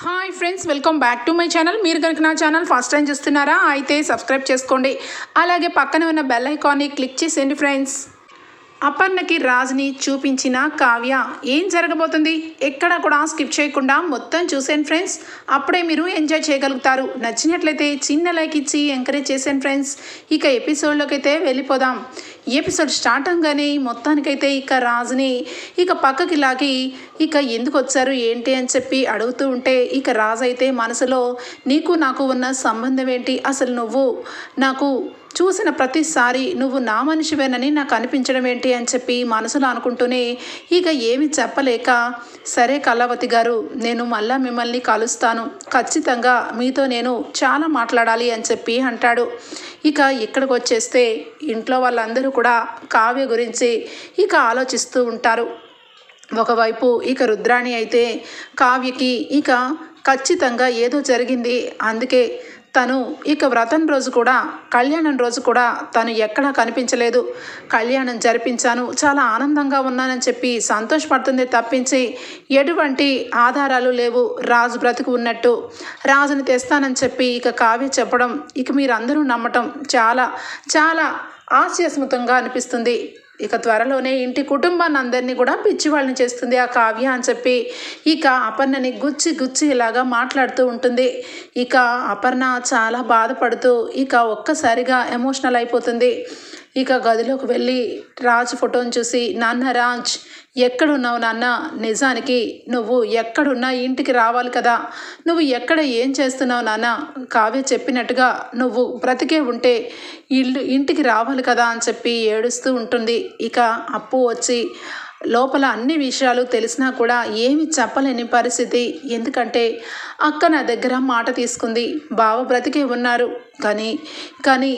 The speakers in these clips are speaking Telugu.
Hi friends, welcome back to my channel. మీరు కనుక నా ఛానల్ ఫస్ట్ టైం చూస్తున్నారా అయితే సబ్స్క్రైబ్ చేసుకోండి. అలాగే పక్కనే ఉన్న బెల్ ఐకాన్ని క్లిక్ చేసేయండి ఫ్రెండ్స్. అపర్ణకి రాజ్ని చూపించిన కావ్య ఏం జరగబోతుంది ఎక్కడ కూడా స్కిప్ చేయకుండా మొత్తం చూసేయండి ఫ్రెండ్స్. అప్పుడే మీరు ఎంజాయ్ చేయగలుగుతారు. నచ్చినట్లయితే చిన్న లైక్ ఇచ్చి ఎంకరేజ్ చేసేయండి ఫ్రెండ్స్. ఇక ఎపిసోడ్లోకి అయితే వెళ్ళిపోదాం. ఎపిసోడ్ స్టార్ట్ అవగానే మొత్తానికైతే ఇక రాజుని ఇక పక్కకి లాగి ఇక ఎందుకు వచ్చారు ఏంటి అని చెప్పి అడుగుతూ ఉంటే ఇక రాజు అయితే మనసులో నీకు నాకు ఉన్న సంబంధం ఏంటి, అసలు నువ్వు నాకు చూసిన ప్రతిసారి నువ్వు నా మనిషివేనని నాకు అనిపించడం ఏంటి అని చెప్పి మనసులో అనుకుంటూనే ఇక ఏమి చెప్పలేక, సరే కళావతి గారు, నేను మళ్ళా మిమ్మల్ని కలుస్తాను, ఖచ్చితంగా మీతో నేను చాలా మాట్లాడాలి అని చెప్పి అంటాడు. ఇక ఇక్కడికి వచ్చేస్తే ఇంట్లో వాళ్ళందరూ కూడా కావ్య గురించి ఇక ఆలోచిస్తూ ఉంటారు. ఒకవైపు ఇక రుద్రాణి అయితే కావ్యకి ఇక ఖచ్చితంగా ఏదో జరిగింది, అందుకే తను ఇక వ్రతం రోజు కూడా కళ్యాణం రోజు కూడా తను ఎక్కడా కనిపించలేదు, కళ్యాణం జరిపించాను, చాలా ఆనందంగా ఉన్నానని చెప్పి సంతోషపడుతుంది తప్పించి ఎటువంటి ఆధారాలు లేవు రాజు బ్రతుకు ఉన్నట్టు. రాజుని తెస్తానని చెప్పి ఇక కావ్య చెప్పడం ఇక మీరందరూ నమ్మటం చాలా చాలా హాస్యాస్పదంగా అనిపిస్తుంది. ఇక త్వరలోనే ఇంటి కుటుంబాన్ని అందరినీ కూడా పిచ్చివాళ్ళని చేస్తుంది ఆ కావ్య అని చెప్పి ఇక అపర్ణని గుచ్చి గుచ్చి ఇలాగా మాట్లాడుతూ ఉంటుంది. ఇక అపర్ణ చాలా బాధపడుతూ ఇక ఒక్కసారిగా ఎమోషనల్ అయిపోతుంది. ఇక గదిలోకి వెళ్ళి రాజ్ ఫోటోని చూసి, నాన్న రాజ్ ఎక్కడున్నావు నాన్న, నిజానికి నువ్వు ఎక్కడున్నా ఇంటికి రావాలి కదా, నువ్వు ఎక్కడ ఏం చేస్తున్నావు నాన్న, కావ్య చెప్పినట్టుగా నువ్వు బ్రతికే ఉంటే ఇంటికి రావాలి కదా అని చెప్పి ఏడుస్తూ ఉంటుంది. ఇక అప్పు వచ్చి లోపల అన్ని విషయాలు తెలిసినా కూడా ఏమి చెప్పలేని పరిస్థితి. ఎందుకంటే అక్క నా దగ్గర మాట తీసుకుంది, బావ బ్రతికే ఉన్నారు, కానీ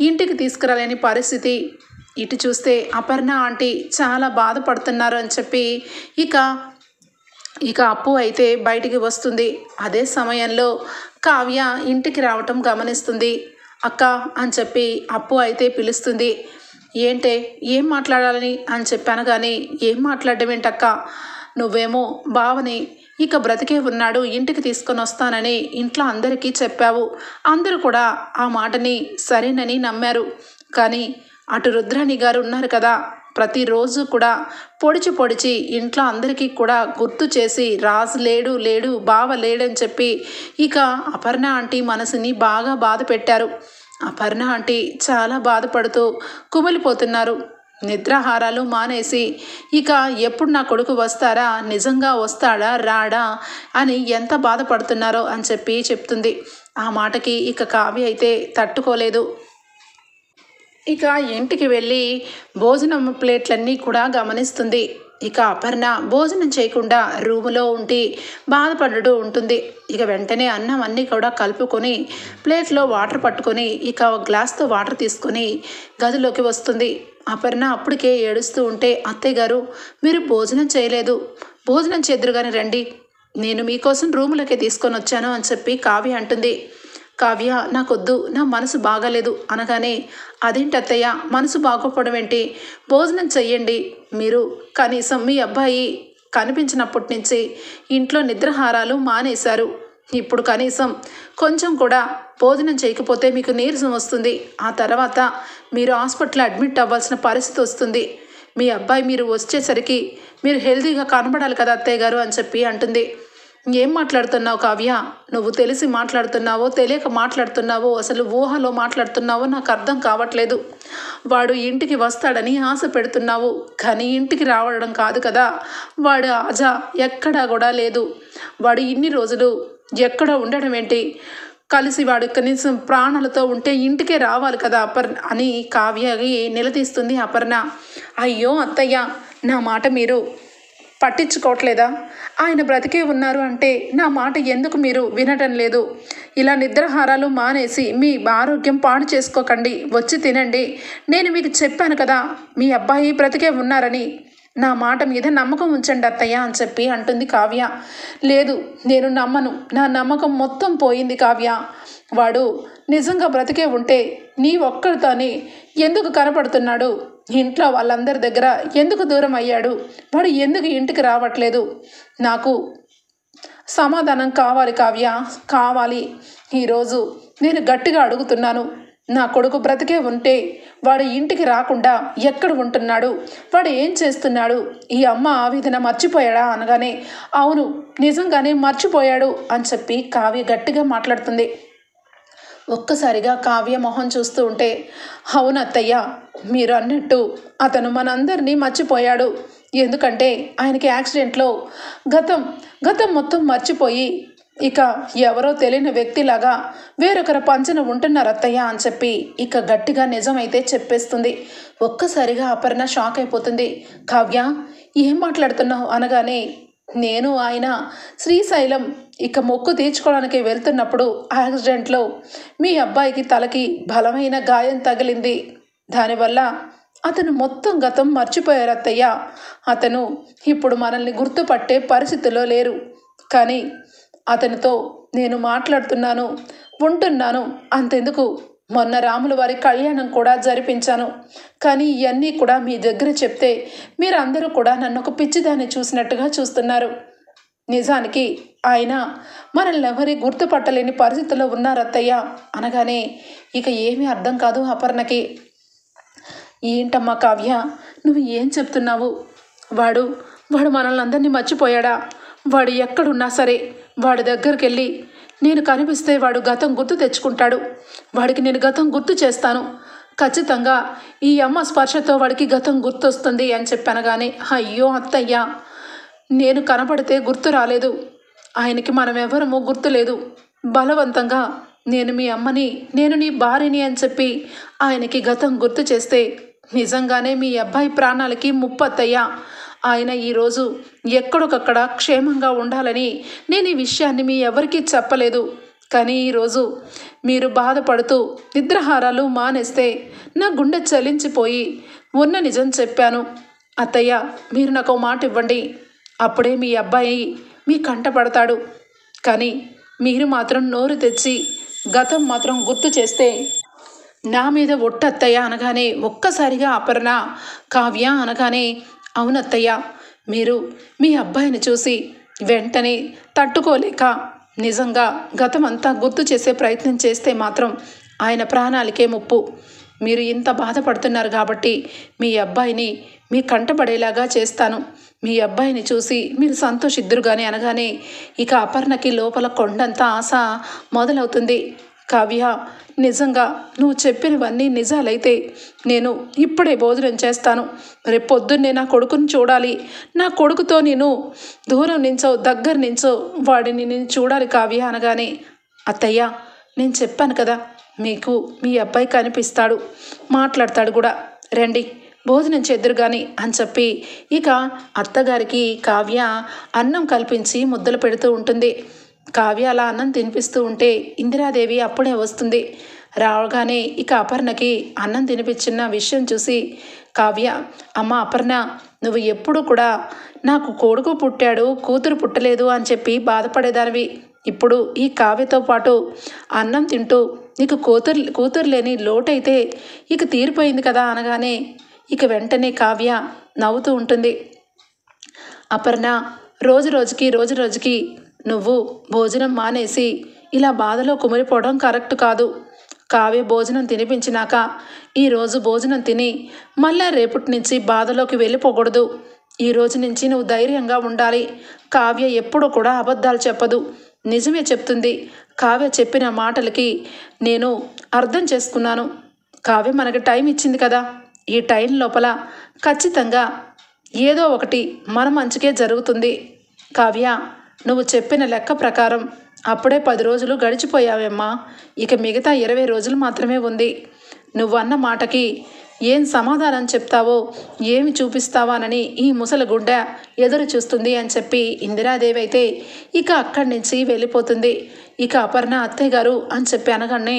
ఇంటికి తీసుకురాలేని పరిస్థితి. ఇటు చూస్తే అపర్ణ ఆంటీ చాలా బాధపడుతున్నారు అని చెప్పి ఇక అప్పు అయితే బయటికి వస్తుంది. అదే సమయంలో కావ్య ఇంటికి రావటం గమనిస్తుంది. అక్క అని చెప్పి అప్పు అయితే పిలుస్తుంది. ఏంటే ఏం మాట్లాడాలని అని చెప్పాను, కానీ ఏం మాట్లాడడం ఏంటక్క, నువ్వేమో బావని ఇక బ్రతికే ఉన్నాడు ఇంటికి తీసుకొని వస్తానని ఇంట్లో అందరికీ చెప్పావు, అందరూ కూడా ఆ మాటని సరేనని నమ్మారు, కానీ అటు రుద్రాణి గారు ఉన్నారు కదా, ప్రతిరోజు కూడా పొడిచి ఇంట్లో అందరికీ కూడా గుర్తు చేసి రాజు లేడు బావ లేడని చెప్పి ఇక అపర్ణ ఆంటీ మనసుని బాగా బాధ పెట్టారు. అపర్ణ ఆంటీ చాలా బాధపడుతూ కుమిలిపోతున్నారు. నిద్రాహారాలు మానేసి ఇక ఎప్పుడు నా కొడుకు వస్తారా, నిజంగా వస్తాడా రాడా అని ఎంత బాధపడుతున్నారో అని చెప్పి చెప్తుంది. ఆ మాటకి ఇక కావ్య అయితే తట్టుకోలేదు. ఇక ఇంటికి వెళ్ళి భోజనం ప్లేట్లన్నీ కూడా గమనిస్తుంది. ఇక అపర్ణ భోజనం చేయకుండా రూములో ఉండి బాధపడుతూ ఉంటుంది. ఇక వెంటనే అన్నం అన్నీ కూడా కలుపుకొని ప్లేట్లో వాటర్ పట్టుకొని ఇక గ్లాస్తో వాటర్ తీసుకొని గదిలోకి వస్తుంది. అపర్ణ అప్పటికే ఏడుస్తూ ఉంటే, అత్తయ్య గారు మీరు భోజనం చేయలేదు, భోజనం చేద్దురుగాని రండి, నేను మీకోసం రూములోకి తీసుకొని వచ్చాను అని చెప్పి కావ్య అంటుంది. కావ్య నాకొద్దు, నా మనసు బాగాలేదు అనగానే, అదేంటి అత్తయ్య మనసు బాగోపోవడం ఏంటి, భోజనం చెయ్యండి, మీరు కనీసం మీ అబ్బాయి కనిపించినప్పటి నుంచి ఇంట్లో నిద్రాహారాలు మానేశారు, ఇప్పుడు కనీసం కొంచెం కూడా భోజనం చేయకపోతే మీకు నీరసం వస్తుంది, ఆ తర్వాత మీరు హాస్పిటల్లో అడ్మిట్ అవ్వాల్సిన పరిస్థితి వస్తుంది, మీ అబ్బాయి మీరు వచ్చేసరికి మీరు హెల్తీగా కనబడాలి కదా అత్తయ్య గారు అని చెప్పి అంటుంది. ఏం మాట్లాడుతున్నావు కావ్య, నువ్వు తెలిసి మాట్లాడుతున్నావో తెలియక మాట్లాడుతున్నావో, అసలు ఊహలో మాట్లాడుతున్నావో నాకు అర్థం కావట్లేదు. వాడు ఇంటికి వస్తాడని ఆశ పెడుతున్నావు, కానీ ఇంటికి రావడం కాదు కదా, వాడు ఆజా ఎక్కడా కూడా లేదు, వాడు ఇన్ని రోజులు ఎక్కడ ఉండడం ఏంటి, కలిసి వాడు కనీసం ప్రాణాలతో ఉంటే ఇంటికే రావాలి కదా అని కావ్యకి నిలదీస్తుంది అపర్ణ. అయ్యో అత్తయ్య, నా మాట మీరు పట్టించుకోవట్లేదా, ఆయన బ్రతికే ఉన్నారు అంటే నా మాట ఎందుకు మీరు వినటం లేదు, ఇలా నిద్రాహారాలు మానేసి మీ ఆరోగ్యం పాడు చేసుకోకండి, వచ్చి తినండి, నేను మీకు చెప్పాను కదా మీ అబ్బాయి బ్రతికే ఉన్నారని, నా మాట మీద నమ్మకం ఉంచండి అత్తయ్య అని చెప్పి అంటుంది కావ్య. లేదు నేను నమ్మను, నా నమ్మకం మొత్తం పోయింది కావ్య, వాడు నిజంగా బ్రతికే ఉంటే నీ ఒక్కడితోని ఎందుకు కనపడుతున్నాడు, ఇంట్లో వాళ్ళందరి దగ్గర ఎందుకు దూరం అయ్యాడు, వాడు ఎందుకు ఇంటికి రావట్లేదు, నాకు సమాధానం కావాలి కావ్య, కావాలి. ఈరోజు నేను గట్టిగా అడుగుతున్నాను. నా కొడుకు బ్రతికే ఉంటే వాడు ఇంటికి రాకుండా ఎక్కడ ఉంటున్నాడు, వాడు ఏం చేస్తున్నాడు, ఈ అమ్మ ఆవేదన మర్చిపోయాడా అనగానే అవును నిజంగానే మర్చిపోయాడు అని చెప్పి కావ్య గట్టిగా మాట్లాడుతుంది. ఒక్కసారిగా కావ్య మొహం చూస్తూ ఉంటే అవును అత్తయ్య, మీరు అన్నట్టు అతను మనందరినీ మర్చిపోయాడు. ఎందుకంటే ఆయనకి యాక్సిడెంట్లో గతం మొత్తం మర్చిపోయి ఇక ఎవరో తెలియని వ్యక్తిలాగా వేరొకరు పంచన ఉంటున్నారు అత్తయ్య అని చెప్పి ఇక గట్టిగా నిజమైతే చెప్పేస్తుంది. ఒక్కసారిగా అపర్ణ షాక్ అయిపోతుంది. కావ్య ఏం మాట్లాడుతున్నావు అనగానే నేను ఆయన శ్రీశైలం ఇక మొక్కు తీర్చుకోవడానికి వెళ్తున్నప్పుడు యాక్సిడెంట్లో మీ అబ్బాయికి తలకి బలమైన గాయం తగిలింది. దానివల్ల అతను మొత్తం గతం మర్చిపోయారు అత్తయ్య. అతను ఇప్పుడు మనల్ని గుర్తుపట్టే పరిస్థితిలో లేరు. కానీ అతనితో నేను మాట్లాడుతున్నాను, ఉంటున్నాను. అంతెందుకు మొన్న రాముల వారి కళ్యాణం కూడా జరిపించాను. కానీ ఇవన్నీ కూడా మీ దగ్గర చెప్తే మీరందరూ కూడా నన్ను ఒక పిచ్చిదాన్ని చూసినట్టుగా చూస్తున్నారు. నిజానికి ఆయన మనల్ని ఎవరి గుర్తుపట్టలేని పరిస్థితిలో ఉన్నారు అత్తయ్య అనగానే ఇక ఏమీ అర్థం కాదు అపర్ణకి. ఏంటమ్మా కావ్య, నువ్వు ఏం చెప్తున్నావు? వాడు మనల్ని అందరినీ మర్చిపోయాడా? వాడు ఎక్కడున్నా సరే వాడి దగ్గరికి వెళ్ళి నేను కనిపిస్తే వాడు గతం గుర్తు తెచ్చుకుంటాడు. వాడికి నేను గతం గుర్తు చేస్తాను. ఖచ్చితంగా ఈ అమ్మ స్పర్శతో వాడికి గతం గుర్తొస్తుంది అని చెప్పనగానే అయ్యో అత్తయ్య, నేను కనపడితే గుర్తు రాలేదు. ఆయనకి మనం ఎవరమో గుర్తులేదు. బలవంతంగా నేను మీ అమ్మని, నేను నీ భార్యని అని చెప్పి ఆయనకి గతం గుర్తు చేస్తే నిజంగానే మీ అబ్బాయి ప్రాణాలకి ముప్పత్తయ్యా. ఆయన ఈరోజు ఎక్కడికక్కడ క్షేమంగా ఉండాలని నేను ఈ విషయాన్ని మీ ఎవరికీ చెప్పలేదు. కానీ ఈరోజు మీరు బాధపడుతూ నిద్రాహారాలు మానేస్తే నా గుండె చలించిపోయి ఉన్న నిజం చెప్పాను. అత్తయ్య, మీరు నాకు మాట ఇవ్వండి. అప్పుడే మీ అబ్బాయి మీ కంట పడతాడు. కానీ మీరు మాత్రం నోరు తెచ్చి గతం మాత్రం గుర్తు చేస్తే నా మీద ఒట్టత్తయ్య అనగానే ఒక్కసారిగా అపర్ణ కావ్య అనగానే అవునత్తయ్య, మీరు మీ అబ్బాయిని చూసి వెంటనే తట్టుకోలేక నిజంగా గతమంతా గుర్తు చేసే ప్రయత్నం చేస్తే మాత్రం ఆయన ప్రాణాలకే ముప్పు. మీరు ఇంత బాధపడుతున్నారు కాబట్టి మీ అబ్బాయిని మీ కంటపడేలాగా చేస్తాను. మీ అబ్బాయిని చూసి మీరు సంతోషిద్దురుగానే అనగానే ఇక అపర్ణకి లోపల కొండంత ఆశ మొదలవుతుంది. కావ్య, నిజంగా నువ్వు చెప్పినవన్నీ నిజాలైతే నేను ఇప్పుడే భోజనం చేస్తాను. రేపు పొద్దున్నే నా కొడుకుని చూడాలి. నా కొడుకుతో నేను దూరం నుంచో దగ్గర నుంచో వాడిని నేను చూడాలి కావ్య అనగానే అత్తయ్య, నేను చెప్పాను కదా మీకు మీ అబ్బాయి కనిపిస్తాడు, మాట్లాడతాడు కూడా. రండి భోజనం చేద్దురు కానీ అని చెప్పి ఇక అత్తగారికి కావ్య అన్నం కల్పించి ముద్దలు పెడుతూ ఉంటుంది. కావ్య అలా అన్నం తినిపిస్తూ ఉంటే ఇందిరాదేవి అప్పుడే వస్తుంది. రావగానే ఇక అపర్ణకి అన్నం తినిపించిన విషయం చూసి కావ్య, అమ్మ అపర్ణ, నువ్వు ఎప్పుడు కూడా నాకు కొడుకు పుట్టాడు కూతురు పుట్టలేదు అని చెప్పి బాధపడేదానివి. ఇప్పుడు ఈ కావ్యతో పాటు అన్నం తింటూ నీకు కూతురు లేని లోటైతే ఇక తీరిపోయింది కదా అనగానే ఇక వెంటనే కావ్య నవ్వుతూ ఉంటుంది. అపర్ణ, రోజు రోజుకి నువ్వు భోజనం మానేసి ఇలా బాధలో కుమిరిపోవడం కరెక్ట్ కాదు. కావ్య భోజనం తినిపించినాక ఈరోజు భోజనం తిని మళ్ళా రేపటి నుంచి బాధలోకి వెళ్ళిపోకూడదు. ఈ రోజు నుంచి నువ్వు ధైర్యంగా ఉండాలి. కావ్య ఎప్పుడూ కూడా అబద్ధాలు చెప్పదు, నిజమే చెప్తుంది. కావ్య చెప్పిన మాటలకి నేను అర్థం చేసుకున్నాను. కావ్య మనకి టైం ఇచ్చింది కదా, ఈ టైం లోపల ఖచ్చితంగా ఏదో ఒకటి మన మంచికే జరుగుతుంది. కావ్య, నువ్వు చెప్పిన లెక్క ప్రకారం అప్పుడే 10 రోజులు గడిచిపోయావేమ్మా. ఇక మిగతా 20 రోజులు మాత్రమే ఉంది. నువ్వు అన్న మాటకి ఏం సమాధానం చెప్తావో, ఏమి చూపిస్తావానని ఈ ముసలి గుండె ఎదురు చూస్తుంది అని చెప్పి ఇందిరాదేవి అయితే ఇక అక్కడి నుంచి వెళ్ళిపోతుంది. ఇక అపర్ణ అత్తయ్య గారు అని చెప్పి అనగానే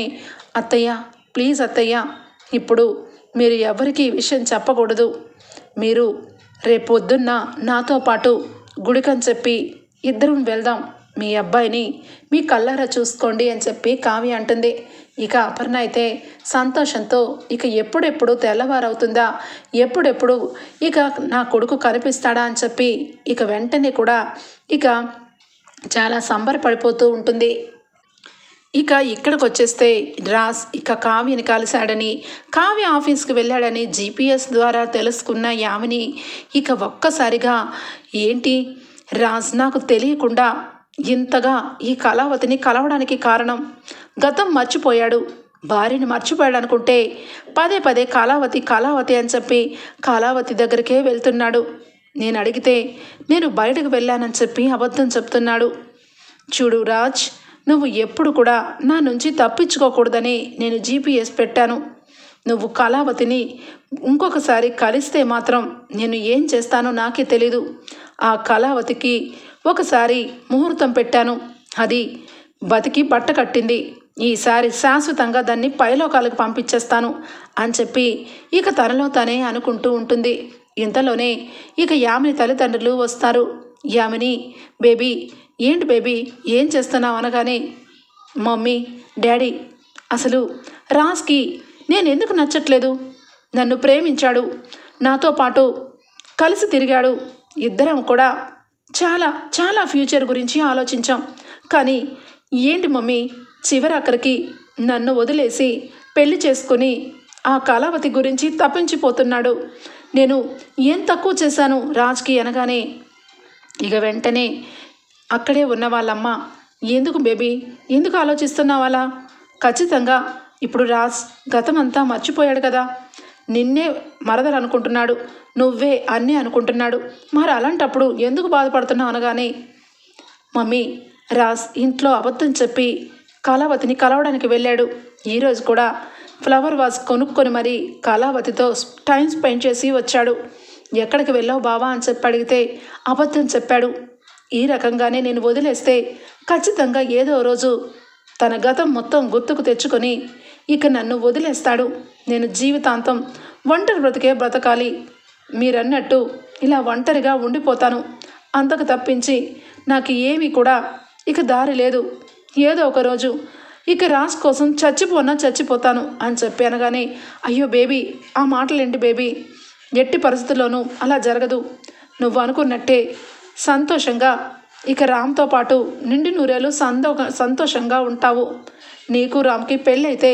అత్తయ్య, ప్లీజ్ అత్తయ్య, ఇప్పుడు మీరు ఎవరికి ఈ విషయం చెప్పకూడదు. మీరు రేపొద్దున్న నాతో పాటు గుడికని చెప్పి ఇద్దరం వెళ్దాం. మీ అబ్బాయిని మీ కళ్ళారా చూసుకోండి అని చెప్పి కావ్య అంటుంది. ఇక అపర్ణ అయితే సంతోషంతో ఇక ఎప్పుడెప్పుడు తెల్లవారవుతుందా, ఎప్పుడెప్పుడు ఇక నా కొడుకు కనిపిస్తాడా అని చెప్పి ఇక వెంటనే కూడా ఇక చాలా సంబరపడిపోతూ ఉంటుంది. ఇక ఇక్కడికి వచ్చేస్తే రాజ్ ఇక కావ్యని కలిశాడని, కావ్య ఆఫీస్కి వెళ్ళాడని జీపీఎస్ ద్వారా తెలుసుకున్న యామిని ఇక ఒక్కసారిగా ఏంటి రాజ్ నాకు తెలియకుండా ఇంతగా ఈ కళావతిని కలవడానికి కారణం, గతం మర్చిపోయాడు, భార్యని మర్చిపోయాడు అనుకుంటే పదే పదే కళావతి కళావతి అని చెప్పి కళావతి దగ్గరికే వెళ్తున్నాడు. నేను అడిగితే నేను బయటకు వెళ్ళానని చెప్పి అబద్ధం చెప్తున్నాడు. చూడు రాజ్, నువ్వు ఎప్పుడు కూడా నా నుంచి తప్పించుకోకూడదని నేను జీపీఎస్ పెట్టాను. నువ్వు కళావతిని ఇంకొకసారి కలిస్తే మాత్రం నేను ఏం చేస్తానో నాకే తెలీదు. ఆ కళావతికి ఒకసారి ముహూర్తం పెట్టాను, అది బతికి బట్ట కట్టింది. ఈసారి శాశ్వతంగా దాన్ని పైలోకాలకు పంపించేస్తాను అని చెప్పి ఇక తనలో తనే అనుకుంటూ ఉంటుంది. ఇంతలోనే ఇక యామిని తల్లిదండ్రులు వస్తారు. యామిని, బేబీ, ఏంటి బేబీ ఏం చేస్తున్నావు అనగానే, మమ్మీ, డాడీ, అసలు రాజ్కి నేను ఎందుకు నచ్చట్లేదు? నన్ను ప్రేమించాడు, నాతో పాటు కలిసి తిరిగాడు, ఇద్దరం కూడా చాలా చాలా ఫ్యూచర్ గురించి ఆలోచించాం. కానీ ఏంటి మమ్మీ, చివరాఖరికి నన్ను వదిలేసి పెళ్లి చేసుకొని ఆ కళావతి గురించి తప్పించిపోతున్నాడు. నేను ఏం తక్కువ చేశాను రాజ్కి అనగానే ఇక వెంటనే అక్కడే ఉన్న వాళ్ళమ్మ, ఎందుకు బేబీ, ఎందుకు ఆలోచిస్తున్నావు అలా? ఖచ్చితంగా ఇప్పుడు రాజ్ గతమంతా మర్చిపోయాడు కదా, నిన్నే మరదలు అనుకుంటున్నాడు, నువ్వే అన్నీ అనుకుంటున్నాడు, మరి అలాంటప్పుడు ఎందుకు బాధపడుతున్నావు అనగానే, మమ్మీ, రాజ్ ఇంట్లో అబద్ధం చెప్పి కళావతిని కలవడానికి వెళ్ళాడు. ఈరోజు కూడా ఫ్లవర్ వాజ్ కొనుక్కొని మరి కళావతితో టైం స్పెండ్ చేసి వచ్చాడు. ఎక్కడికి వెళ్ళావు బావా అని చెప్పి అడిగితే అబద్ధం చెప్పాడు. ఈ రకంగానే నేను వదిలేస్తే ఖచ్చితంగా ఏదో రోజు తన గతం మొత్తం గుర్తుకు తెచ్చుకొని ఇక నన్ను వదిలేస్తాడు. నేను జీవితాంతం ఒంటరి బ్రతికే బ్రతకాలి. మీరన్నట్టు ఇలా ఒంటరిగా ఉండిపోతాను. అంతకు తప్పించి నాకు ఏమీ కూడా ఇక దారి లేదు. ఏదో ఒక రోజు ఇక రాజ్ కోసం చచ్చిపోతాను అని చెప్పి అనగానే, అయ్యో బేబీ, ఆ మాటలేంటి బేబీ, ఎట్టి పరిస్థితుల్లోనూ అలా జరగదు. నువ్వు అనుకున్నట్టే సంతోషంగా ఇక రామ్తో పాటు నిండి నూరేళ్ళు సంతోషంగా ఉంటావు. నీకు రామ్కి పెళ్ళైతే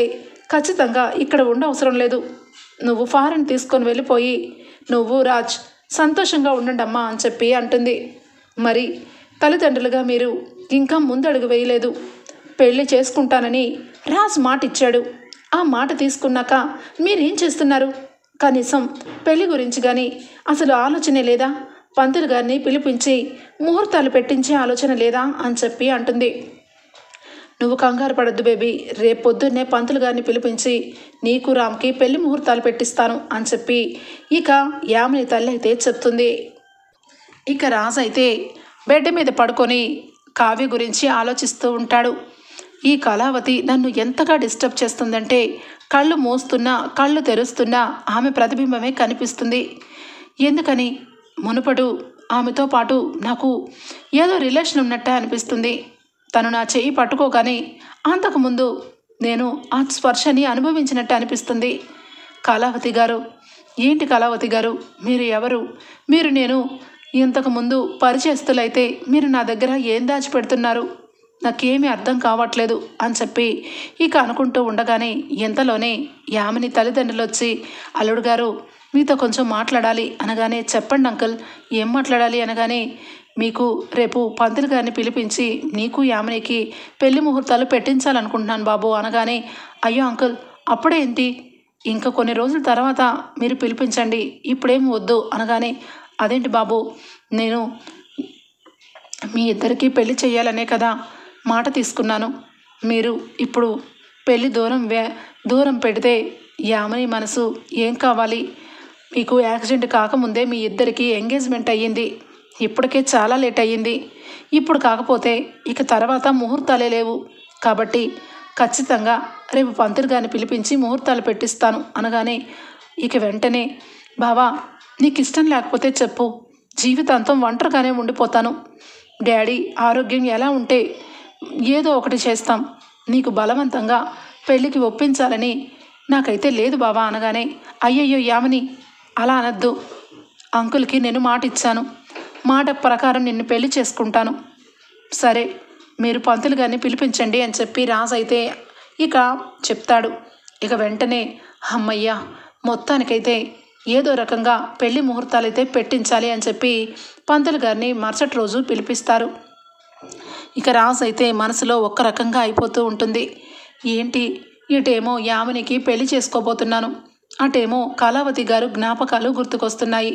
ఖచ్చితంగా ఇక్కడ ఉండవసరం లేదు. నువ్వు ఫారెన్ తీసుకొని వెళ్ళిపోయి నువ్వు రాజ్ సంతోషంగా ఉండండి అమ్మా అని చెప్పి అంటుంది. మరి తల్లిదండ్రులుగా మీరు ఇంకా ముందడుగు వేయలేదు. పెళ్లి చేసుకుంటానని రాజ్ మాట ఇచ్చాడు. ఆ మాట తీసుకున్నాక మీరేం చేస్తున్నారు? కనీసం పెళ్లి గురించి కానీ అసలు ఆలోచనే లేదా? పంతులు గారిని పిలిపించి ముహూర్తాలు పెట్టించే ఆలోచన లేదా అని చెప్పి అంటుంది. నువ్వు కంగారు పడద్దు బేబీ, రేపు పొద్దున్నే పంతులు గారిని పిలిపించి నీకు రామ్కి పెళ్లి ముహూర్తాలు పెట్టిస్తాను అని చెప్పి ఇక యామిని తల్లి అయితే చెప్తుంది. ఇక రాజ్ అయితే బెడ్ మీద పడుకొని కావ్య గురించి ఆలోచిస్తూ ఉంటాడు. ఈ కళావతి నన్ను ఎంతగా డిస్టర్బ్ చేస్తుందంటే కళ్ళు మూస్తున్నా కళ్ళు తెరుస్తున్నా ఆమె ప్రతిబింబమే కనిపిస్తుంది. ఎందుకని మునుపడు ఆమెతో పాటు నాకు ఏదో రిలేషన్ ఉన్నట్టే అనిపిస్తుంది. తను నా చెయ్యి పట్టుకోగానే అంతకుముందు నేను ఆ స్పర్శని అనుభవించినట్టు అనిపిస్తుంది. కళావతి గారు, ఏంటి కళావతి గారు, మీరు ఎవరు? మీరు నేను ఇంతకుముందు పరిచయస్తులైతే మీరు నా దగ్గర ఏం దాచిపెడుతున్నారు? నాకేమీ అర్థం కావట్లేదు అని చెప్పి ఇక అనుకుంటూ ఉండగానే ఎంతలోనే యామిని తల్లిదండ్రులు వచ్చి, అల్లుడు గారు మీతో కొంచెం మాట్లాడాలి అనగానే, చెప్పండి అంకుల్, ఏం మాట్లాడాలి అనగానే, మీకు రేపు పంతులు గారిని పిలిపించి నీకు యామినికి పెళ్లి ముహూర్తాలు పెట్టించాలనుకుంటున్నాను బాబు అనగానే, అయ్యో అంకుల్, అప్పుడేంటి, ఇంకా కొన్ని రోజుల తర్వాత మీరు పిలిపించండి, ఇప్పుడేం వద్దు అనగానే, అదేంటి బాబు, నేను మీ ఇద్దరికీ పెళ్లి చేయాలనే కదా మాట తీసుకున్నాను. మీరు ఇప్పుడు పెళ్లి దూరం పెడితే యామిని మనసు ఏం కావాలి? మీకు యాక్సిడెంట్ కాకముందే మీ ఇద్దరికి ఎంగేజ్మెంట్ అయ్యింది. ఇప్పటికే చాలా లేట్ అయ్యింది. ఇప్పుడు కాకపోతే ఇక తర్వాత ముహూర్తాలే లేవు. కాబట్టి ఖచ్చితంగా రేపు పంతులు గారిని పిలిపించి ముహూర్తాలు పెట్టిస్తాను అనగానే ఇక వెంటనే, బావా నీకు ఇష్టం లేకపోతే చెప్పు, జీవితాంతం ఒంటరిగానే ఉండిపోతాను. డాడీ ఆరోగ్యం ఎలా ఉంటే ఏదో ఒకటి చేస్తాం. నీకు బలవంతంగా పెళ్ళికి ఒప్పించాలని నాకైతే లేదు బావా అనగానే, అయ్యయ్యో యామిని, అలా అనద్దు. అంకుల్కి నేను మాట ఇచ్చాను. మాట ప్రకారం నిన్ను పెళ్లి చేసుకుంటాను. సరే మీరు పంతులు గారిని పిలిపించండి అని చెప్పి రాజు అయితే ఇక చెప్తాడు. ఇక వెంటనే అమ్మయ్య, మొత్తానికైతే ఏదో రకంగా పెళ్లి ముహూర్తాలైతే పెట్టించాలి అని చెప్పి పంతులు గారిని మరుసటి రోజు పిలిపిస్తారు. ఇక రాజు అయితే మనసులో ఒక్క రకంగా అయిపోతూ ఉంటుంది. ఏంటి, ఇటేమో యామినికి పెళ్లి చేసుకోబోతున్నాను, అటేమో కళావతి గారు జ్ఞాపకాలు గుర్తుకొస్తున్నాయి.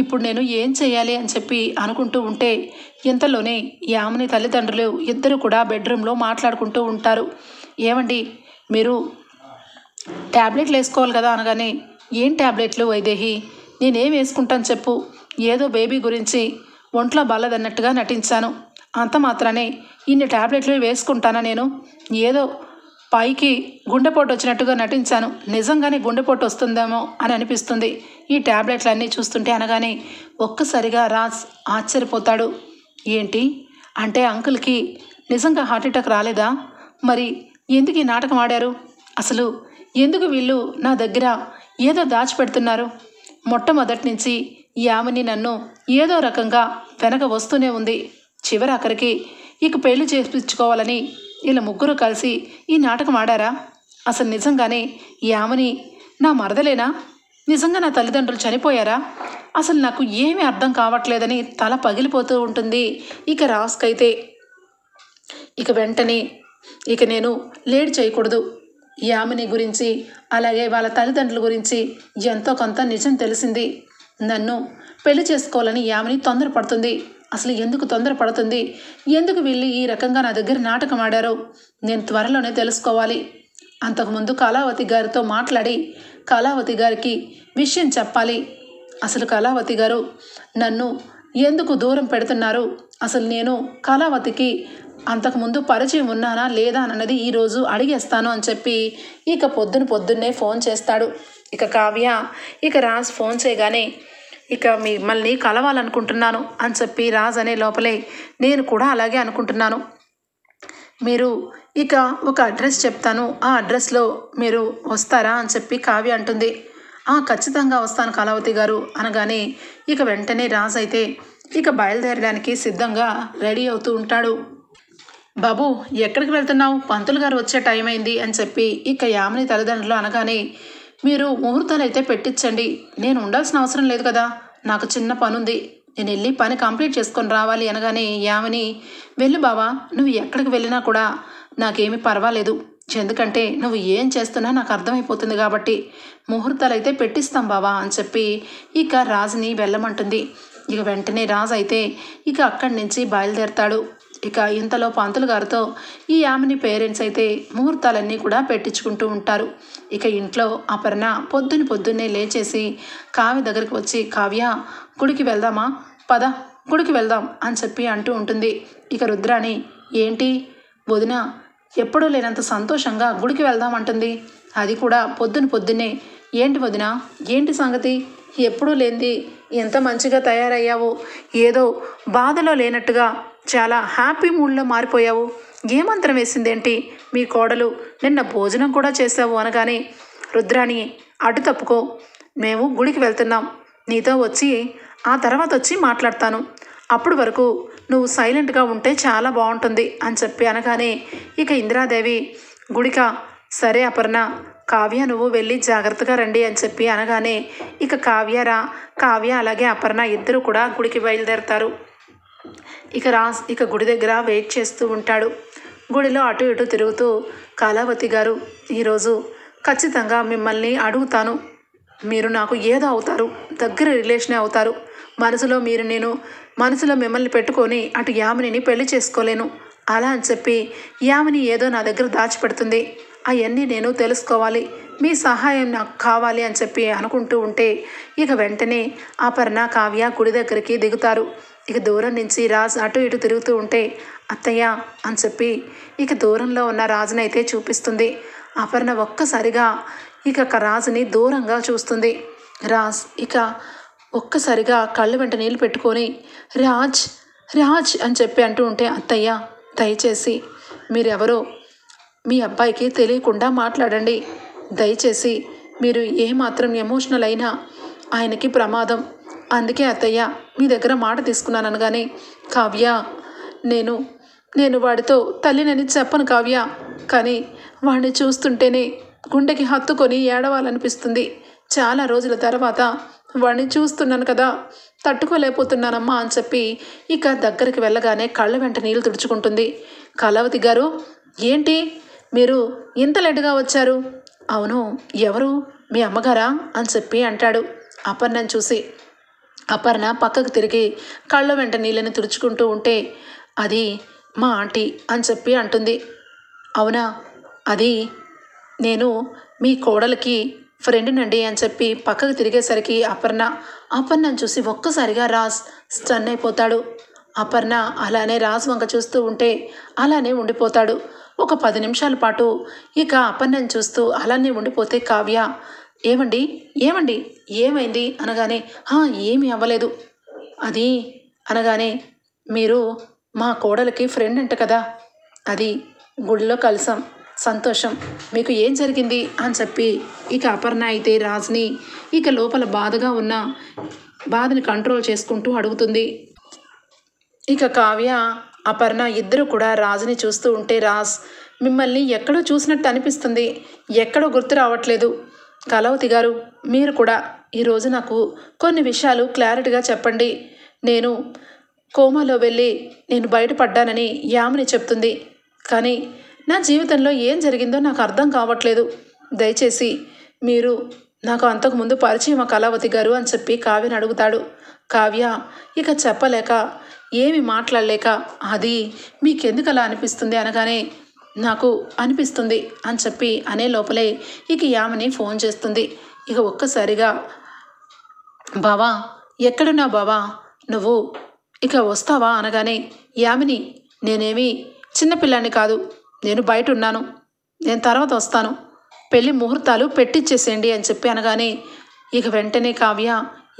ఇప్పుడు నేను ఏం చేయాలి అని చెప్పి అనుకుంటూ ఉంటే ఇంతలోనే యామిని తల్లిదండ్రులు ఇద్దరు కూడా బెడ్రూమ్లో మాట్లాడుకుంటూ ఉంటారు. ఏమండి, మీరు ట్యాబ్లెట్లు వేసుకోవాలి కదా అనగానే, ఏం ట్యాబ్లెట్లు వైదేహి, నేనేం వేసుకుంటాను చెప్పు, ఏదో బేబీ గురించి ఒంట్లో బాలేదన్నట్టుగా నటించాను, అంత మాత్రానే ఇన్ని ట్యాబ్లెట్లు వేసుకుంటానా నేను? ఏదో పైకి గుండెపోటు వచ్చినట్టుగా నటించాను, నిజంగానే గుండెపోటు వస్తుందేమో అని అనిపిస్తుంది ఈ ట్యాబ్లెట్లన్నీ చూస్తుంటే అనగానే ఒక్కసారిగా రాజ్ ఆశ్చర్యపోతాడు. ఏంటి అంటే అంకుల్కి నిజంగా హార్ట్అటాక్ రాలేదా? మరి ఎందుకు ఈ నాటకం ఆడారు? అసలు ఎందుకు వీళ్ళు నా దగ్గర ఏదో దాచిపెడుతున్నారు? మొట్టమొదటి నుంచి యామిని నన్ను ఏదో రకంగా వెనక వస్తూనే ఉంది. చివరాఖరికి ఇక పెళ్లి చేయించుకోవాలని వీళ్ళ ముగ్గురు కలిసి ఈ నాటకం ఆడారా? అసలు నిజంగానే యామిని నా మరదలేనా? నిజంగా నా తల్లిదండ్రులు చనిపోయారా? అసలు నాకు ఏమీ అర్థం కావట్లేదని తల పగిలిపోతూ ఉంటుంది ఇక రాజ్కైతే. ఇక వెంటనే ఇక నేను లేట్ చేయకూడదు, యామిని గురించి అలాగే వాళ్ళ తల్లిదండ్రుల గురించి ఎంతో కొంత నిజం తెలిసింది. నన్ను పెళ్లి చేసుకోవాలని యామిని తొందరపడుతుంది. అసలు ఎందుకు తొందరపడుతుంది, ఎందుకు వీళ్ళు ఈ రకంగా నా దగ్గర నాటకం ఆడారో నేను త్వరలోనే తెలుసుకోవాలి. అంతకుముందు కళావతి గారితో మాట్లాడి కళావతి గారికి విషయం చెప్పాలి. అసలు కళావతి గారు నన్ను ఎందుకు దూరం పెడుతున్నారు, అసలు నేను కళావతికి అంతకుముందు పరిచయం ఉన్నానా లేదా అన్నది ఈరోజు అడిగేస్తాను అని చెప్పి ఇక పొద్దున్నే ఫోన్ చేస్తాడు. ఇక కావ్య ఇక రాజ్ ఫోన్ చేయగానే, ఇక మిమ్మల్ని కలవాలనుకుంటున్నాను అని చెప్పి రాజ్ అనే లోపలే నేను కూడా అలాగే అనుకుంటున్నాను. మీరు ఇక ఒక అడ్రస్ చెప్తాను, ఆ అడ్రస్లో మీరు వస్తారా అని చెప్పి కావ్య అంటుంది. ఖచ్చితంగా వస్తాను కళావతి గారు అనగానే ఇక వెంటనే రాజ్ అయితే ఇక బయలుదేరడానికి సిద్ధంగా రెడీ అవుతూ ఉంటాడు. బాబు, ఎక్కడికి వెళ్తున్నావు? పంతులు గారు వచ్చే టైం అయింది అని చెప్పి ఇక యామిని తల్లిదండ్రులు అనగానే, మీరు ముహూర్తాలు అయితే పెట్టించండి, నేను ఉండాల్సిన అవసరం లేదు కదా, నాకు చిన్న పనుంది, నేను వెళ్ళి పని కంప్లీట్ చేసుకొని రావాలి అనగానే యామిని, వెళ్ళు బావా, నువ్వు ఎక్కడికి వెళ్ళినా కూడా నాకేమీ పర్వాలేదు, ఎందుకంటే నువ్వు ఏం చేస్తున్నా నాకు అర్థమైపోతుంది కాబట్టి ముహూర్తాలు అయితే పెట్టిస్తాం బావా అని చెప్పి ఇక రాజుని వెళ్ళమంటుంది. ఇక వెంటనే రాజు అయితే ఇక అక్కడి నుంచి బయలుదేరతాడు. ఇక ఇంతలో పంతులు గారితో ఈ యామిని పేరెంట్స్ అయితే ముహూర్తాలన్నీ కూడా పెట్టించుకుంటూ ఉంటారు. ఇక ఇంట్లో అపర్ణ పొద్దున్నే లేచేసి కావ్య దగ్గరికి వచ్చి, కావ్య గుడికి వెళ్దామా, పద గుడికి వెళ్దాం అని చెప్పి అంటూ ఉంటుంది. ఇక రుద్రాణి, ఏంటి వదిన ఎప్పుడూ లేనంత సంతోషంగా గుడికి వెళ్దామంటుంది, అది కూడా పొద్దున్నే, ఏంటి వదిన, ఏంటి సంగతి, ఎప్పుడూ లేనిది ఎంత మంచిగా తయారయ్యావు, ఏదో బాధలో లేనట్టుగా చాలా హ్యాపీ మూడ్లో మారిపోయావు, ఏ మంత్రం వేసిందేంటి మీ కోడలు, నిన్న భోజనం కూడా చేసావు అనగానే, రుద్రాణి అటు తప్పుకో, మేము గుడికి వెళ్తున్నాం, నీతో వచ్చి ఆ తర్వాత వచ్చి మాట్లాడతాను, అప్పుడు వరకు నువ్వు సైలెంట్గా ఉంటే చాలా బాగుంటుంది అని చెప్పి అనగానే ఇక ఇందిరాదేవి, గుడిక, సరే అపర్ణ, కావ్య నువ్వు వెళ్ళి జాగ్రత్తగా రండి అని చెప్పి అనగానే ఇక కావ్య అలాగే అపర్ణ ఇద్దరు కూడా గుడికి బయలుదేరతారు. ఇక రాజ్ ఇక గుడి దగ్గర వెయిట్ చేస్తూ ఉంటాడు. గుడిలో అటు ఇటు తిరుగుతూ, కళావతి గారు, ఈరోజు ఖచ్చితంగా మిమ్మల్ని అడుగుతాను, మీరు నాకు ఏదో అవుతారు, దగ్గర రిలేషనే అవుతారు, మనసులో మిమ్మల్ని పెట్టుకొని అటు యామినిని పెళ్లి చేసుకోలేను, అలా అని చెప్పి యామిని ఏదో నా దగ్గర దాచిపెడుతుంది, అవన్నీ నేను తెలుసుకోవాలి, మీ సహాయం నాకు కావాలి అని చెప్పి అనుకుంటూ ఉంటే ఇక వెంటనే అపర్ణ కావ్య గుడి దగ్గరికి దిగుతారు. ఇక దూరం నుంచి రాజ్ అటు ఇటు తిరుగుతూ ఉంటే, అత్తయ్య అని చెప్పి ఇక దూరంలో ఉన్న రాజుని అయితే చూపిస్తుంది. అపర్ణ ఒక్కసారిగా ఇక రాజుని దూరంగా చూస్తుంది. రాజ్ ఇక ఒక్కసారిగా కళ్ళు వెంట నీళ్ళు పెట్టుకొని, రాజ్ అని చెప్పి అంటూ ఉంటే, అత్తయ్య దయచేసి మీరెవరో మీ అబ్బాయికి తెలియకుండా మాట్లాడండి, దయచేసి మీరు ఏమాత్రం ఎమోషనల్ అయినా ఆయనకి ప్రమాదం, అందుకే అత్తయ్య మీ దగ్గర మాట తీసుకున్నాను అనగానే, కావ్య నేను నేను వాడితో తల్లినని చెప్పను కావ్య, కానీ వాడిని చూస్తుంటేనే గుండెకి హత్తుకొని ఏడవాలనిపిస్తుంది. చాలా రోజుల తర్వాత వాడిని చూస్తున్నాను కదా, తట్టుకోలేకపోతున్నానమ్మా అని చెప్పి ఇక దగ్గరికి వెళ్ళగానే కళ్ళ వెంట నీళ్ళు తుడుచుకుంటుంది. కళావతి గారు, ఏంటి మీరు ఇంత లేటుగా వచ్చారు? అవును, ఎవరు, మీ అమ్మగారా అని చెప్పి అంటాడు అపర్ణను చూసి. అపర్ణ పక్కకు తిరిగి కళ్ళ వెంట నీళ్ళని తుడుచుకుంటూ ఉంటే, అది మా ఆంటీ అని చెప్పి అంటుంది. అవునా, అది నేను మీ కోడలికి ఫ్రెండ్నండి అని చెప్పి పక్కకు తిరిగేసరికి అపర్ణను చూసి ఒక్కసారిగా రాజ్ స్టన్ అయిపోతాడు. అపర్ణ అలానే రాజ్ వంక చూస్తూ ఉంటే అలానే ఉండిపోతాడు. ఒక 10 నిమిషాల పాటు ఇక అపర్ణను చూస్తూ అలానే ఉండిపోతే కావ్య, ఏమండి ఏమండి ఏమైంది అనగానే, ఏమీ అవ్వలేదు అది అనగానే, మీరు మా కోడలికి ఫ్రెండ్ అంట కదా, అది గుడిలో కలిసాం, సంతోషం, మీకు ఏం జరిగింది అని చెప్పి ఇక అపర్ణ అయితే రాజ్ని ఇక లోపల బాధగా ఉన్న బాధని కంట్రోల్ చేసుకుంటూ అడుగుతుంది. ఇక కావ్య అపర్ణ ఇద్దరు కూడా రాజుని చూస్తూ ఉంటే, రాజ్ మిమ్మల్ని ఎక్కడో చూసినట్టు అనిపిస్తుంది, ఎక్కడో గుర్తు రావట్లేదు. కళావతి గారు, మీరు కూడా ఈరోజు నాకు కొన్ని విషయాలు క్లారిటీగా చెప్పండి. నేను కోమాలో వెళ్ళి నేను బయటపడ్డానని యామిని చెప్తుంది, కానీ నా జీవితంలో ఏం జరిగిందో నాకు అర్థం కావట్లేదు. దయచేసి మీరు నాకు అంతకుముందు పరిచయం కళావతి గారు అని చెప్పి కావ్యని అడుగుతాడు. కావ్య ఇక చెప్పలేక ఏమి మాట్లాడలేక, అది మీకెందుకు అలా అనిపిస్తుంది అనగానే, నాకు అనిపిస్తుంది అని చెప్పి అనే లోపలే ఇక యామిని ఫోన్ చేస్తుంది. ఇక ఒక్కసారిగా, బావా ఎక్కడున్నావు బావా, నువ్వు ఇక వస్తావా అనగానే, యామిని నేనేమి చిన్నపిల్లాన్ని కాదు, నేను బయట ఉన్నాను, నేను తర్వాత వస్తాను, పెళ్లి ముహూర్తాలు పెట్టించేసేయండి అని చెప్పి అనగానే, ఇక వెంటనే కావ్య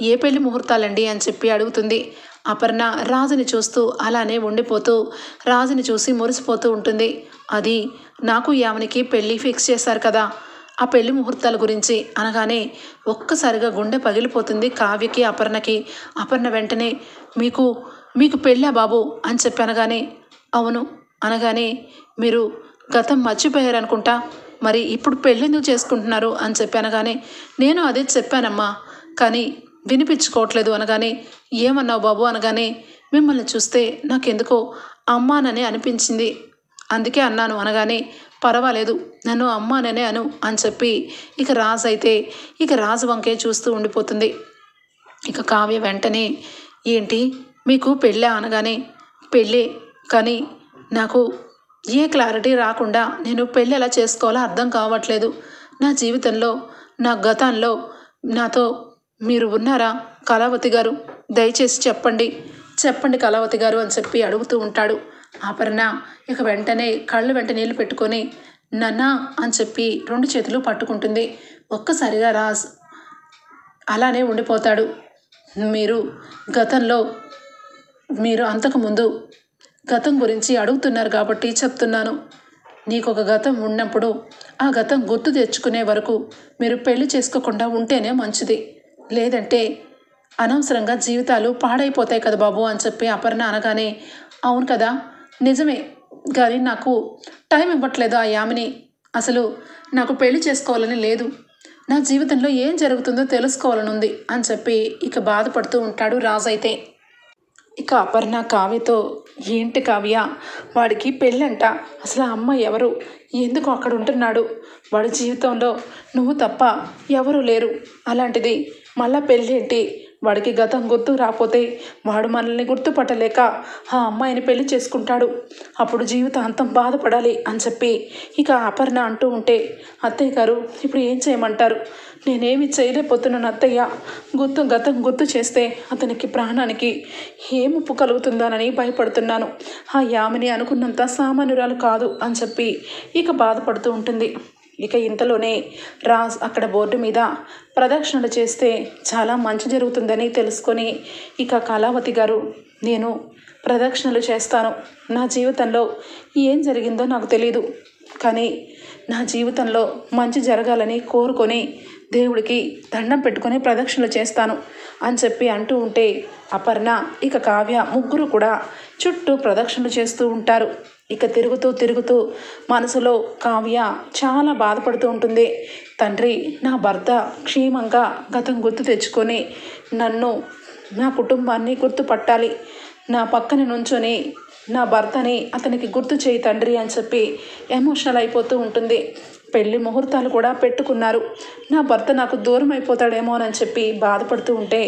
ఏ పెళ్లి ముహూర్తాలండి అని చెప్పి అడుగుతుంది. అపర్ణ రాజుని చూస్తూ అలానే ఉండిపోతూ రాజుని చూసి మురిసిపోతూ ఉంటుంది. అది నాకు యామినికి పెళ్ళి ఫిక్స్ చేశారు కదా, ఆ పెళ్లి ముహూర్తాల గురించి అనగానే ఒక్కసారిగా గుండె పగిలిపోతుంది కావ్యకి అపర్ణకి. అపర్ణ వెంటనే, మీకు పెళ్ళా బాబు అని చెప్పి అనగానే, అవును అనగానే, మీరు గతం మర్చిపోయారనుకుంటా, మరి ఇప్పుడు పెళ్ళెందుకు చేసుకుంటున్నారు అని చెప్పి అనగానే, నేను అదే చెప్పానమ్మా, కానీ వినిపించుకోవట్లేదు అనగానే, ఏమన్నావు బాబు అనగానే, మిమ్మల్ని చూస్తే నాకెందుకో అమ్మాననే అనిపించింది, అందుకే అన్నాను అనగానే, పర్వాలేదు నన్ను అమ్మాననే అను అని చెప్పి ఇక రాజు అయితే ఇక రాజు వంకే చూస్తూ ఉండిపోతుంది. ఇక కావ్య వెంటనే, ఏంటి మీకు పెళ్ళా అనగానే, పెళ్ళే, కానీ నాకు ఏ క్లారిటీ రాకుండా నేను పెళ్ళి ఎలా చేసుకోవాలో అర్థం కావట్లేదు. నా జీవితంలో నా గతంలో నాతో మీరు ఉన్నారా కళావతి గారు, దయచేసి చెప్పండి కళావతి గారు అని చెప్పి అడుగుతూ ఉంటాడు. అపర్ణ ఇక వెంటనే కళ్ళు వెంట నీళ్లు పెట్టుకొని, నన్నా అని చెప్పి 2 చేతులు పట్టుకుంటుంది. ఒక్కసారిగా రాజ్ అలానే ఉండిపోతాడు. మీరు గతంలో మీరు అంతకుముందు గతం గురించి అడుగుతున్నారు కాబట్టి చెప్తున్నాను. నీకు ఒక గతం ఉన్నప్పుడు ఆ గతం గుర్తు తెచ్చుకునే వరకు మీరు పెళ్లి చేసుకోకుండా ఉంటేనే మంచిది, లేదంటే అనవసరంగా జీవితాలు పాడైపోతాయి కదా బాబు అని చెప్పి అపర్ణ అనగానే, అవును కదా నిజమే, కానీ నాకు టైం ఇవ్వట్లేదు ఆ యామిని, అసలు నాకు పెళ్లి చేసుకోవాలని లేదు, నా జీవితంలో ఏం జరుగుతుందో తెలుసుకోవాలని ఉంది అని చెప్పి ఇక బాధపడుతూ ఉంటాడు రాజు అయితే. ఇక అపర్ణ కావ్యతో, ఏంటి కావ్య వాడికి పెళ్ళంట, అసలు ఆ అమ్మ ఎవరు, ఎందుకు అక్కడ ఉంటున్నాడు, వాడి జీవితంలో నువ్వు తప్ప ఎవరూ లేరు, అలాంటిది మళ్ళా పెళ్ళేంటి, వాడికి గతం గుర్తు రాకపోతే వాడు మనల్ని గుర్తుపట్టలేక ఆ అమ్మాయిని పెళ్లి చేసుకుంటాడు, అప్పుడు జీవితాంతం బాధపడాలి అని చెప్పి ఇక అపర్ణ అంటూ ఉంటే, అత్తయ్య గారు ఇప్పుడు ఏం చేయమంటారు, నేనేమి చేయలేకపోతున్నాను అత్తయ్య, గతం గుర్తు చేస్తే అతనికి ప్రాణానికి ఏ ముప్పు కలుగుతుందోనని భయపడుతున్నాను, ఆ యామిని అనుకున్నంత సామాన్యురాలు కాదు అని చెప్పి ఇక బాధపడుతూ ఉంటుంది. ఇక ఇంతలోనే రాజ్ అక్కడ బోర్డు మీద ప్రదక్షిణలు చేస్తే చాలా మంచి జరుగుతుందని తెలుసుకొని, ఇక కళావతి గారు నేను ప్రదక్షిణలు చేస్తాను, నా జీవితంలో ఏం జరిగిందో నాకు తెలీదు, కానీ నా జీవితంలో మంచి జరగాలని కోరుకొని దేవుడికి దండం పెట్టుకొని ప్రదక్షిణలు చేస్తాను, అని చెప్పి అంటూ ఉంటే అపర్ణ ఇక కావ్య ముగ్గురు కూడా చుట్టూ ప్రదక్షిణలు చేస్తూ ఉంటారు. ఇక తిరుగుతూ మనసులో కావ్య చాలా బాధపడుతూ ఉంటుంది. తండ్రి, నా భర్త క్షేమంగా గతం గుర్తు తెచ్చుకొని నన్ను, నా కుటుంబాన్ని గుర్తుపట్టాలి, నా పక్కన నుంచొని నా భర్తని అతనికి గుర్తు చేయి తండ్రి అని చెప్పి ఎమోషనల్ అయిపోతూ ఉంటుంది. పెళ్లి ముహూర్తాలు కూడా పెట్టుకున్నారు. నా భర్త నాకు దూరం అయిపోతాడేమో అని చెప్పి బాధపడుతూ ఉంటే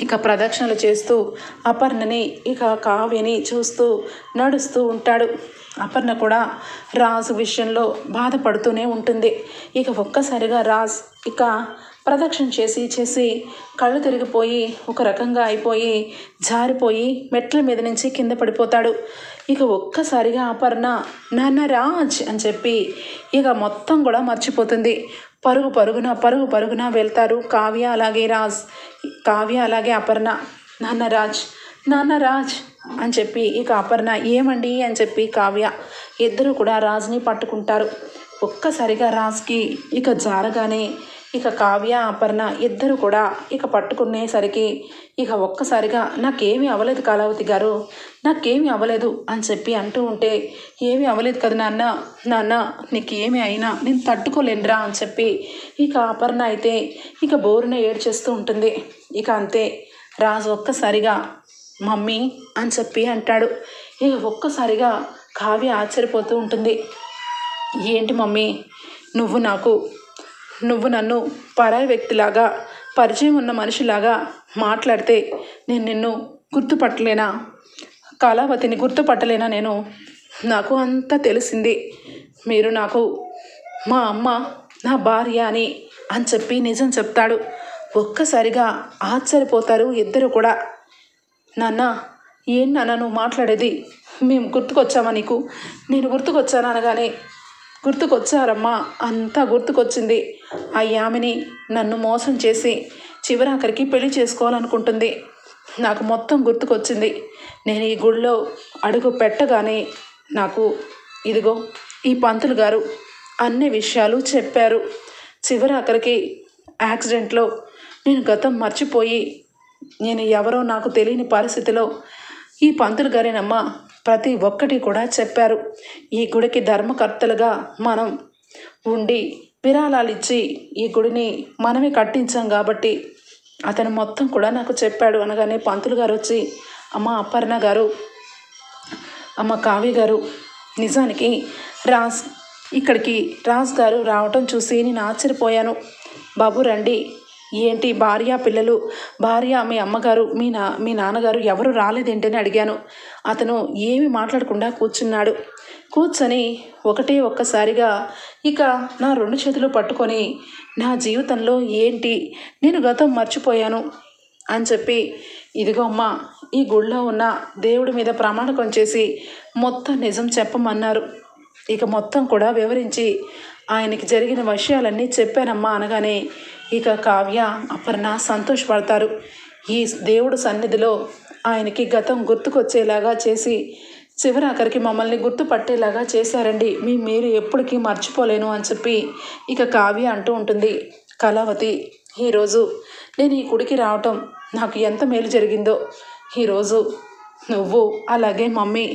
ఇక ప్రదక్షిణలు చేస్తూ అపర్ణని ఇక కావ్యని చూస్తూ నడుస్తూ ఉంటాడు. అపర్ణ కూడా రాజు విషయంలో బాధపడుతూనే ఉంటుంది. ఇక ఒక్కసారిగా రాజ్ ఇక ప్రదక్షిణ చేసి కళ్ళు తిరిగిపోయి ఒక రకంగా అయిపోయి జారిపోయి మెట్ల మీద నుంచి కింద పడిపోతాడు. ఇక ఒక్కసారిగా అపర్ణ నాన్న రాజ్ అని చెప్పి ఇక మొత్తం కూడా మర్చిపోతుంది. పరుగు పరుగున వెళ్తారు కావ్య అలాగే రాజ్, కావ్య అలాగే అపర్ణ. నాన్న రాజ్ అని చెప్పి ఇక అపర్ణ ఏమండి అని చెప్పి కావ్య ఇద్దరు కూడా రాజ్ని పట్టుకుంటారు. ఒక్కసారిగా రాజ్కి ఇక జారగానే ఇక కావ్య అపర్ణ ఇద్దరు కూడా ఇక పట్టుకునేసరికి ఇక ఒక్కసారిగా నాకేమీ అవ్వలేదు కళావతి గారు, నాకేమీ అవ్వలేదు అని చెప్పి అంటూ ఉంటే ఏమీ అవ్వలేదు కదా నాన్న నీకు ఏమీ అయినా నేను తట్టుకోలేనురా అని చెప్పి ఇక అపర్ణ అయితే ఇక బోరున ఏడ్చేస్తూ ఉంటుంది. ఇక అంతే రాజు ఒక్కసారిగా మమ్మీ అని చెప్పి అంటాడు. ఇక ఒక్కసారిగా కావ్య ఆశ్చర్యపోతూ ఉంటుంది. ఏంటి మమ్మీ, నువ్వు నన్ను పరాయి వ్యక్తిలాగా పరిచయం ఉన్న మనిషిలాగా మాట్లాడితే నేను నిన్ను గుర్తుపట్టలేనా, కళావతిని గుర్తుపట్టలేనా? నాకు అంతా తెలిసింది. మీరు నాకు మా అమ్మ నా భార్య అని చెప్పి నిజం చెప్తాడు. ఒక్కసారిగా ఆశ్చర్యపోతారు ఇద్దరు కూడా. నాన్న నువ్వు మాట్లాడేది? మేము గుర్తుకొచ్చామా నీకు? నేను గుర్తుకొచ్చాను అనగానే గుర్తుకొచ్చారమ్మా, అంతా గుర్తుకొచ్చింది. ఆ యామిని నన్ను మోసం చేసి చివరాఖరికి పెళ్లి చేసుకోవాలనుకుంటుంది. నాకు మొత్తం గుర్తుకొచ్చింది. నేను ఈ గుడిలో అడుగు పెట్టగానే నాకు ఇదిగో ఈ పంతులు గారు అన్ని విషయాలు చెప్పారు. చివరాఖరికి యాక్సిడెంట్లో నేను గతం మర్చిపోయి నేను ఎవరో నాకు తెలియని పరిస్థితిలో ఈ పంతులు గారేనమ్మా ప్రతి ఒక్కటి కూడా చెప్పారు. ఈ గుడికి ధర్మకర్తలుగా మనం ఉండి విరాళాలు ఇచ్చి ఈ గుడిని మనమే కట్టించాం కాబట్టి అతను మొత్తం కూడా నాకు చెప్పాడు అనగానే పంతులు గారు వచ్చి అమ్మ అపర్ణ గారు, అమ్మ కావ్య గారు, నిజానికి ఇక్కడికి రాజ్ గారు రావటం చూసి నేను ఆశ్చర్యపోయాను. బాబు రండి, ఏంటి భార్య మీ అమ్మగారు మీ నాన్నగారు ఎవరు రాలేదేంటని అడిగాను. అతను ఏమి మాట్లాడకుండా కూర్చొని ఒక్కసారిగా ఇక నా 2 చేతులు పట్టుకొని నా జీవితంలో ఏంటి నేను గతం మర్చిపోయాను అని చెప్పి ఇదిగో అమ్మ ఈ గుడిలో ఉన్న దేవుడి మీద ప్రమాణకం చేసి మొత్తం నిజం చెప్పమన్నారు. ఇక మొత్తం కూడా వివరించి ఆయనకి జరిగిన విషయాలన్నీ చెప్పానమ్మా అనగానే ఇక కావ్య అపర్ణ సంతోషపడతారు. ఈ దేవుడు సన్నిధిలో ఆయనకి గతం గుర్తుకొచ్చేలాగా చేసి చివరాఖరికి మమ్మల్ని గుర్తుపట్టేలాగా చేశారండి, మీరు ఎప్పటికీ మర్చిపోలేను అని చెప్పి ఇక కావ్య అంటూ ఉంటుంది. కళావతి, ఈరోజు నేను ఈ గుడికి రావటం నాకు ఎంత మేలు జరిగిందో. ఈరోజు నువ్వు అలాగే మమ్మీ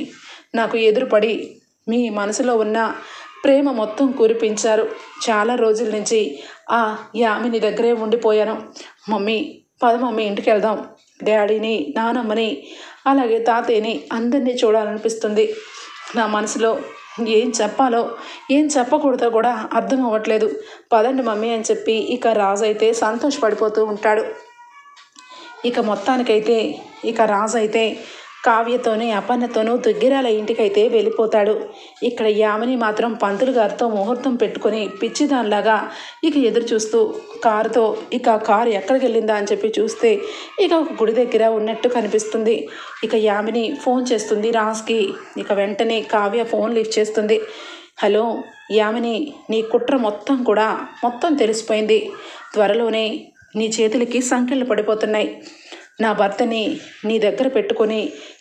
నాకు ఎదురుపడి మీ మనసులో ఉన్న ప్రేమ మొత్తం కురిపించారు. చాలా రోజుల నుంచి ఆ యామిని దగ్గరే ఉండిపోయాను. మమ్మీ పద మమ్మీ ఇంటికి వెళ్దాం, డాడీని నానమ్మని అలాగే తాతయ్యని అందరినీ చూడాలనిపిస్తుంది. నా మనసులో ఏం చెప్పాలో ఏం చెప్పకూడదో కూడా అర్థం అవ్వట్లేదు, పదండి మమ్మీ అని చెప్పి ఇక రాజు అయితే సంతోషపడిపోతూ ఉంటాడు. ఇక మొత్తానికైతే ఇక రాజు అయితే కావ్యతోనే అపర్ణతోనూ దుగ్గిరాల ఇంటికైతే వెళ్ళిపోతాడు. ఇక్కడ యామిని మాత్రం పంతులు గారితో ముహూర్తం పెట్టుకొని పిచ్చిదానిలాగా ఇక ఎదురు చూస్తూ కారుతో కారు ఎక్కడికి వెళ్ళిందా అని చెప్పి చూస్తే ఇక ఒక గుడి దగ్గర ఉన్నట్టు కనిపిస్తుంది. ఇక యామిని ఫోన్ చేస్తుంది రాజ్కి. ఇక వెంటనే కావ్య ఫోన్ లిఫ్ట్ చేస్తుంది. హలో యామిని, నీ కుట్ర మొత్తం తెలిసిపోయింది. త్వరలోనే నీ చేతులకి సంకెళ్ళు పడిపోతున్నాయి. నా భర్తని నీ దగ్గర పెట్టుకొని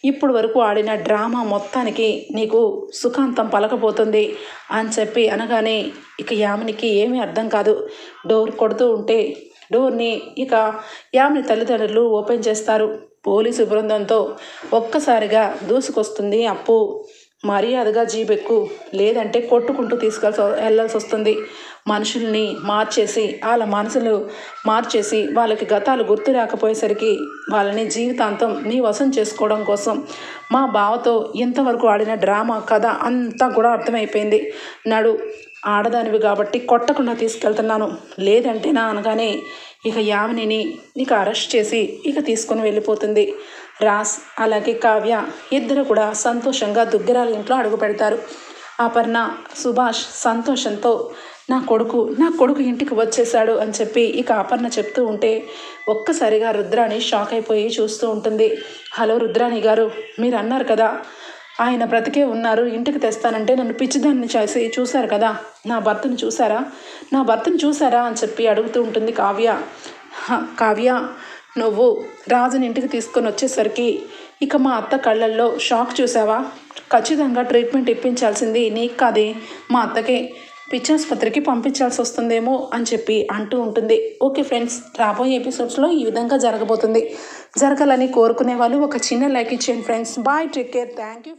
ఇప్పుడు వరకు ఆడిన డ్రామా మొత్తానికి నీకు సుఖాంతం పలకపోతుంది అని చెప్పి అనగానే ఇక యామినికి ఏమీ అర్థం కాదు. డోర్ కొడుతూ ఉంటే డోర్ని ఇక యామిని తల్లిదండ్రులు ఓపెన్ చేస్తారు. పోలీసు బృందంతో ఒక్కసారిగా దూసుకొస్తుంది అప్పు. మర్యాదగా జీబెక్కు, లేదంటే కొట్టుకుంటూ వెళ్ళాల్సి వస్తుంది. మనుషుల్ని మార్చేసి వాళ్ళ మనసులు మార్చేసి వాళ్ళకి గతాలు గుర్తు రాకపోయేసరికి వాళ్ళని జీవితాంతం నీ వశం చేసుకోవడం కోసం మా బావతో ఇంతవరకు ఆడిన డ్రామా కథ అంతా కూడా అర్థమైపోయింది. నడు, ఆడదానివి కాబట్టి కొట్టకుండా తీసుకెళ్తున్నాను, లేదంటే నా అనగానే ఇక యామినిని ఇక అరెస్ట్ చేసి ఇక తీసుకొని వెళ్ళిపోతుంది. రాస్ అలాగే కావ్య ఇద్దరు కూడా సంతోషంగా దుగ్గిరాల ఇంట్లో అడుగు పెడతారు. అపర్ణ, సుభాష్ సంతోషంతో నా కొడుకు ఇంటికి వచ్చేసాడు అని చెప్పి ఇక అపర్ణ చెప్తూ ఉంటే ఒక్కసారిగా రుద్రాణి షాక్ అయిపోయి చూస్తూ ఉంటుంది. హలో రుద్రాణి గారు, మీరు అన్నారు కదా ఆయన బ్రతికే ఉన్నారు, ఇంటికి తెస్తానంటే నన్ను పిచ్చిదాన్ని చేసి చూశారు కదా, నా భర్తను చూసారా అని చెప్పి అడుగుతూ ఉంటుంది కావ్య. కావ్య, నువ్వు రాజుని ఇంటికి తీసుకొని వచ్చేసరికి ఇక మా అత్త కళ్ళల్లో షాక్ చూసావా? ఖచ్చితంగా ట్రీట్మెంట్ ఇప్పించాల్సింది నీకు కాదే, మా అత్తకే. పిచ్చాసుపత్రికి పంపించాల్సి వస్తుందేమో అని చెప్పి అంటూ ఉంటుంది. ఓకే ఫ్రెండ్స్, రాబోయే ఎపిసోడ్స్లో ఈ విధంగా జరగబోతుంది. జరగాలని కోరుకునే వాళ్ళు ఒక చిన్న లైక్ ఇచ్చేయండి friends. Bye, take care, thank you.